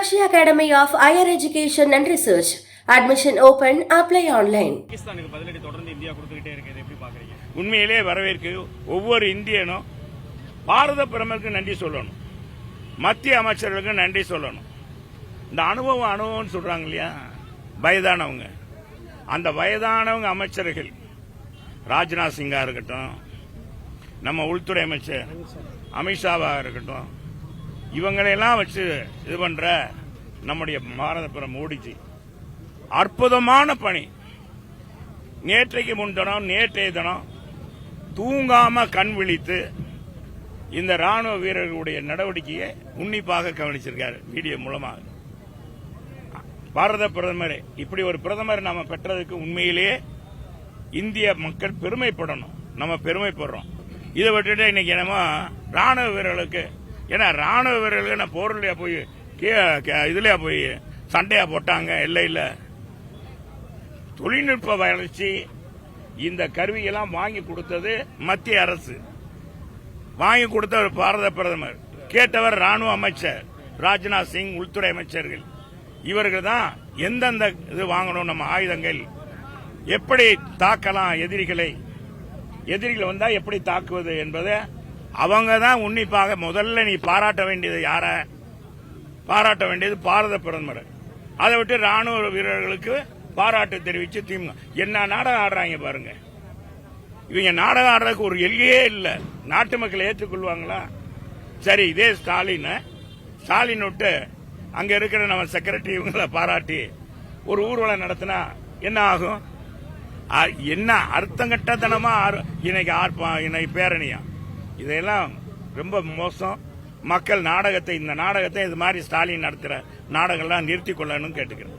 Meenakshi Academy of Higher Education and Research. Admission open. Apply online. பாகிஸ்தானுக்கு பதிலடி தொடர்ந்து India கொடுத்துக்கிட்டே இருக்குது. எப்படி பாக்குறீங்க? உண்மையிலே வரவேற்கு ஒவ்வொரு இந்தியனும் பாரத பிரதமருக்கு நன்றி சொல்லணும், மத்திய அமைச்சர்களுக்கு நன்றி சொல்லணும். இந்த அனுபவம் சொல்றாங்க இல்லையா, வயதானவங்க, அந்த வயதானவங்க அமைச்சர்கள் ராஜ்நாத் சிங்கா இருக்கட்டும், நம்ம உள்துறை அமைச்சர் அமித்ஷாவா இருக்கட்டும், இவங்களையெல்லாம் வச்சு இது பண்ற நம்முடைய பாரத பிரதமர் மோடிஜி அற்புதமான பணி. நேற்றைக்கு முன்தினம் நேற்றைய தினம் தூங்காம கண் விழித்து இந்த ராணுவ வீரர்களுடைய நடவடிக்கையை உன்னிப்பாக கவனிச்சிருக்காரு வீடியோ மூலமாக. பாரத பிரதமர் இப்படி ஒரு பிரதமர் நாம பெற்றதுக்கு உண்மையிலேயே இந்திய மக்கள் பெருமைப்படணும். நம்ம பெருமைப்படுறோம். இதை விட்டுட்டு இன்னைக்கு என்னமோ ராணுவ வீரர்களுக்கு, ஏன்னா ராணுவ வீரர்களுக்கு போர்லையா போய் இதுலயா போய் சண்டையா போட்டாங்க, இல்ல தொழில்நுட்ப வளர்ச்சி இந்த கருவியெல்லாம் வாங்கி கொடுத்தது மத்திய அரசு, வாங்கி கொடுத்தவர் பாரத பிரதமர், கேட்டவர் ராணுவ அமைச்சர் ராஜ்நாத் சிங், உள்துறை அமைச்சர்கள். இவர்கள் தான் எந்தெந்த இது வாங்கணும், நம்ம ஆயுதங்கள் எப்படி தாக்கலாம், எதிரிகள் வந்தா எப்படி தாக்குவது என்பதை அவங்க தான் உன்னிப்பாக. முதல்ல நீ பாராட்ட வேண்டியது யார? பாராட்ட வேண்டியது பாரத பிரதமர். அதை விட்டு ராணுவ வீரர்களுக்கு பாராட்டு தெரிவிச்சு திமுக என்ன நாடகம் ஆடுறாங்க பாருங்க. இவங்க நாடகம் ஆடுறதுக்கு ஒரு எல்லையே இல்லை. நாட்டு மக்களை ஏற்றுக்கொள்வாங்களா? சரி, இதே ஸ்டாலின் விட்டு அங்க இருக்கிற நம்ம செக்ரட்டரி இவங்களை பாராட்டி ஒரு ஊர்வலம் நடத்தினா என்ன ஆகும்? என்ன அர்த்தங்கட்டத்தனமா இன்னைக்கு பேரணியா? இதெல்லாம் ரொம்ப மோசம். மக்கள் இந்த நாடகத்தை இது மாதிரி ஸ்டாலின் நடத்துற நாடகம்லாம் நிறுத்திக் கொள்ளணும்னு கேட்டுக்கிறேன்.